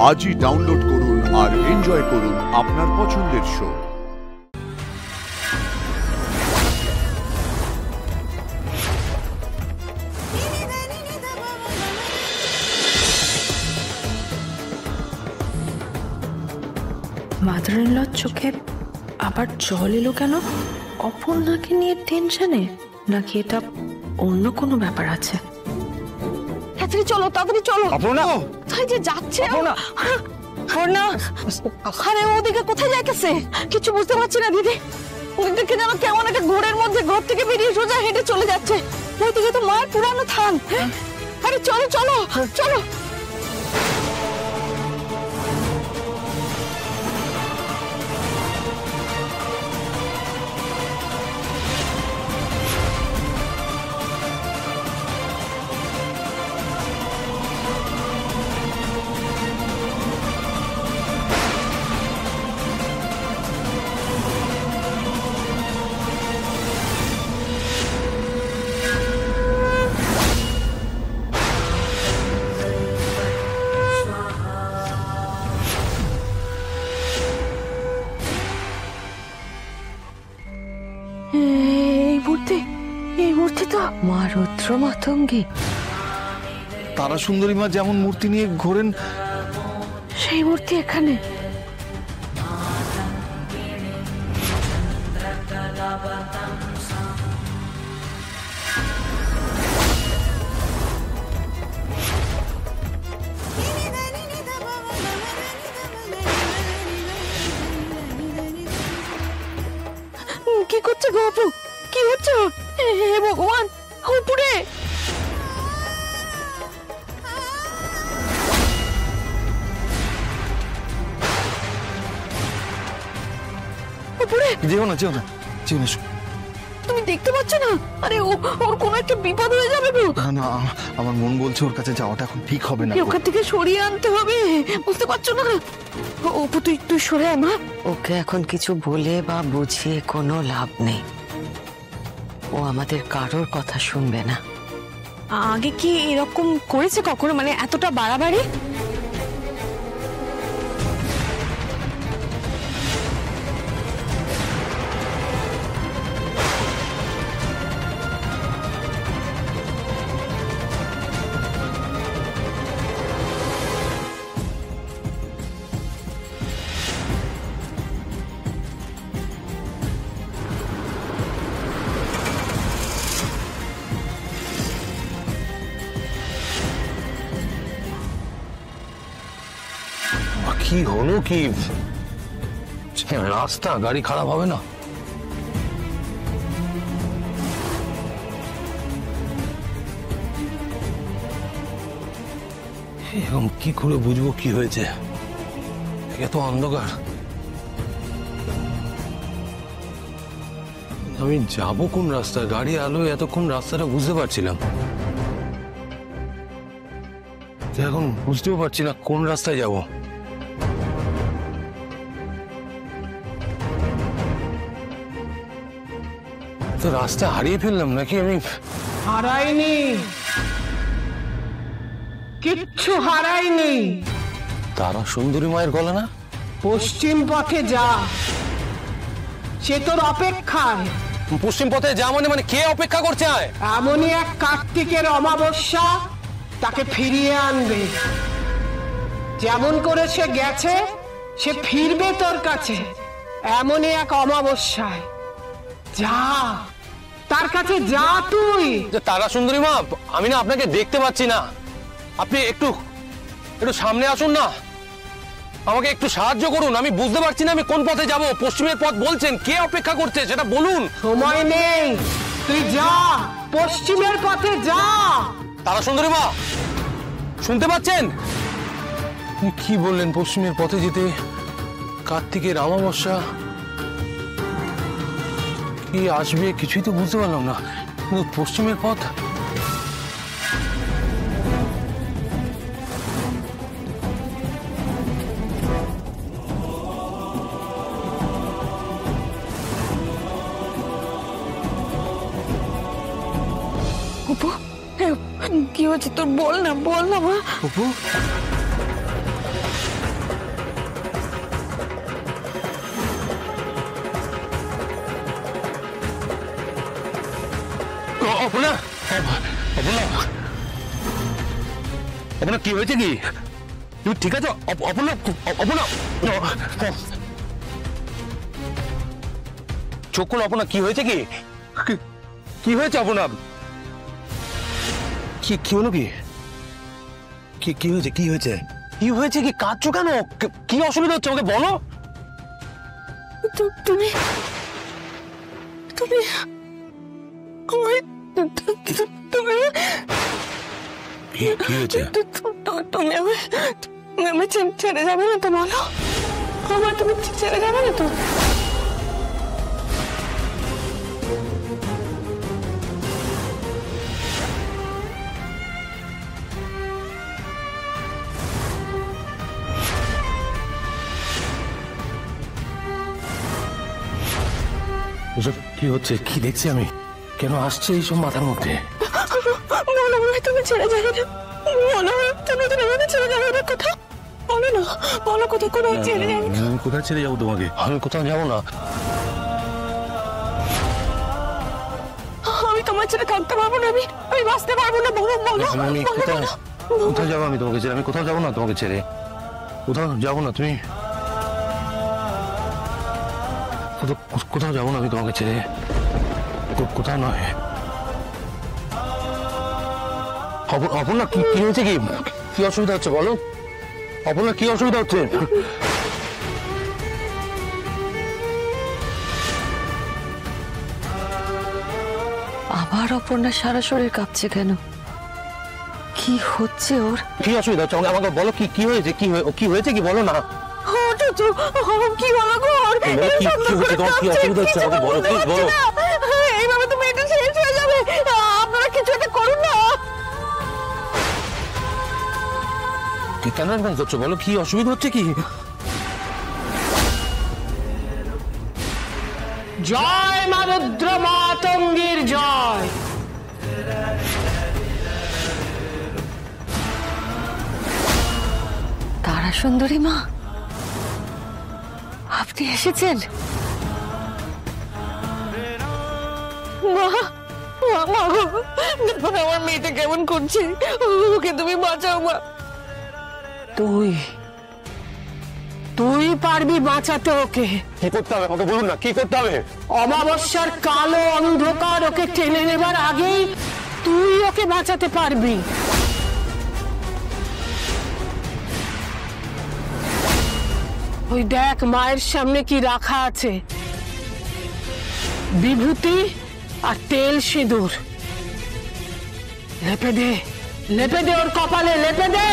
আজই ডাউনলোড করুন আর এনজয় করুন আপনার পছন্দের শো। মাদার ইন লর চোখে আবার জল এলো কেন? অপর্ণাকে নিয়ে টেনশনে, নাকি এটা অন্য কোনো ব্যাপার আছে? তাড়াতাড়ি চলো, তাড়াতাড়ি চলো। অপর্ণা কোথায় যে যাচ্ছে? অপর্ণা, আরে ওদিকে কোথায় যাইতেছে কিছু বুঝতে পারছি না দিদি। ওদিকে যেন কেমন একটা ঘোরের মধ্যে ঘর থেকে বেরিয়ে সোজা হেঁটে চলে যাচ্ছে। ওইদিকে তো মায়ের পুরানো থান। আরে চলো চলো চলো। এই মূর্তি তো মা রুদ্র মাতঙ্গী। তারা সুন্দরী মা যেমন মূর্তি নিয়ে ঘোরেন, সেই মূর্তি এখানে। কি করছে গো আপু? কি হচ্ছে? হে ভগবান, উপরে উপরে যেও না যেও না যেও না। তুমি দেখতে পাচ্ছ না? আরে ওর কোনো একটা বিপদ হয়ে যাবে গো। না না, আমার মন বলছে ওর কাছে যাওয়াটা এখন ঠিক হবে না। ওখান থেকে সরিয়ে আনতে হবে, বুঝতে পারছো না? অপু তুই সরে আয় মা। ওকে এখন কিছু বলে বা বুঝিয়ে কোনো লাভ নেই। ও আমাদের কারোর কথা শুনবে না। আগে কি এরকম করেছে কখনো, মানে এতটা বাড়াবাড়ি? কি হলো কি? রাস্তা, গাড়ি খারাপ হবে না? এখন কি করে বুঝবো কি হয়েছে? এত অন্ধকার। আমি যাবো কোন রাস্তা? গাড়ি আলো এতক্ষণ রাস্তাটা বুঝতে পারছিলাম, এখন বুঝতেও পারছি না কোন রাস্তায় যাবো। তো রাস্তা হারিয়ে ফেললাম নাকি আমি? হারাইনি, কিচ্ছু হারাইনি। তারা সুন্দরী মায়ের গলা না? পশ্চিম পথে যা, সে তোর অপেক্ষায়। পশ্চিম পথে যা মানে কে অপেক্ষা করছে? এমনই এক কার্তিকের অমাবস্যা তাকে ফিরিয়ে আনবে। যেমন করে সে গেছে সে ফিরবে তোর কাছে, এমনই এক অমাবস্যায়। যা, তার কাছে যা তুই। তারা সুন্দরী মা, আমি না আপনাকে দেখতে পাচ্ছি না। আপনি একটু সামনে আসুন না, আমাকে একটু সাহায্য করুন। আমি বুঝতে পারছি না আমি কোন পথে যাব। পশ্চিমের পথ বলছেন, কে অপেক্ষা করছে সেটা বলুন। সময় নেই, তুই যা, পশ্চিমের পথে যা। তারা সুন্দরী মা, শুনতে পাচ্ছেন? কি বললেন? পশ্চিমের পথে যেতে? কার্তিকের অমাবস্যা কি আসবে কিছুই তো বুঝতে পারলাম না। পশ্চিমের পথ, অপু, কি হয়েছে তোর? বল না মা। অপু, অপর্ণা, অপর্ণা, অপর্ণা কি হয়েছে কি? তুমি ঠিক আছো অপর্ণা? অপর্ণা চোখ খোলো অপর্ণা, কি হয়েছে কি? কি হয়েছে অপর্ণা? কি হলো কি? কি হয়েছে? কি হয়েছে? কি হয়েছে কি? কাঁদছো কেন? কি অসুবিধা হচ্ছে আমাকে বলো। তুমি তুমি আমায় তুমি কি হয়েছে? তুমি আমায় ছেড়ে যাবে না তো? বলো আমার, তুমি ছেড়ে যাবে না তো? এসব কি হচ্ছে? কি দেখছি আমি? কেন আসছে এইসব মাথার মধ্যে? মনে হয় তুমি ছেড়ে যাবে না, মনে হয় তুমি আমাকে ছেড়ে যাবে না। কোথাও বলো না, বলো কোথাও কোনো ছেড়ে যাবে না। আমি কোথায় ছেড়ে যাবো তোমাকে? আমি কোথাও যাবো না। আমি তোমার ছেড়ে থাকতে পারবো না, আমি বাঁচতে পারবো না। বলো বলো আমি কোথায় যাবো? আমি তোমাকে ছেড়ে আমি কোথাও যাবো না। তোমাকে ছেড়ে কোথাও যাবো না। তুমি কোথাও যাবো না আমি তোমাকে ছেড়ে, কোথাও নয়। অপর্ণা কি হয়েছে? কি অসুবিধা হচ্ছে বলো অপর্ণা, কি অসুবিধা হচ্ছে? আবার অপর্ণা সারা শরীর কাঁপছে কেন? কি হচ্ছে ওর? কি অসুবিধা হচ্ছে আমাকে বলো। কি হয়েছে? কি হয়েছে কি বলো না। কি বলো গো? কি হয়েছে তোমার? কি অসুবিধা হচ্ছে আমাকে বলো, প্লিজ বলো। এইভাবে তুমি এটা শেষ হয়ে যাবে। আপনারা কিছু একটা করুন না। কেন এরকম করছো বলো? কি অসুবিধা হচ্ছে কি? জয় মা রুদ্র মাতঙ্গীর জয়। তারা সুন্দরী মা, আপনি এসেছেন? মা গো, দেখো না আমার মেয়েটা কেমন করছে, ওকে তুমি বাঁচাও মা। তুই পারবি বাঁচাতে ওকে? কি করতে হবে আমাকে বলুন না, কি করতে হবে? অমাবস্যার কালো অন্ধকার ওকে টেনে নেবার আগেই তুই ওকে বাঁচাতে পারবি। ওই দেখ মায়ের সামনে কি রাখা আছে, বিভূতি আর তেল সিঁদুর। লেপে দে ওর কপালে, লেপে দে।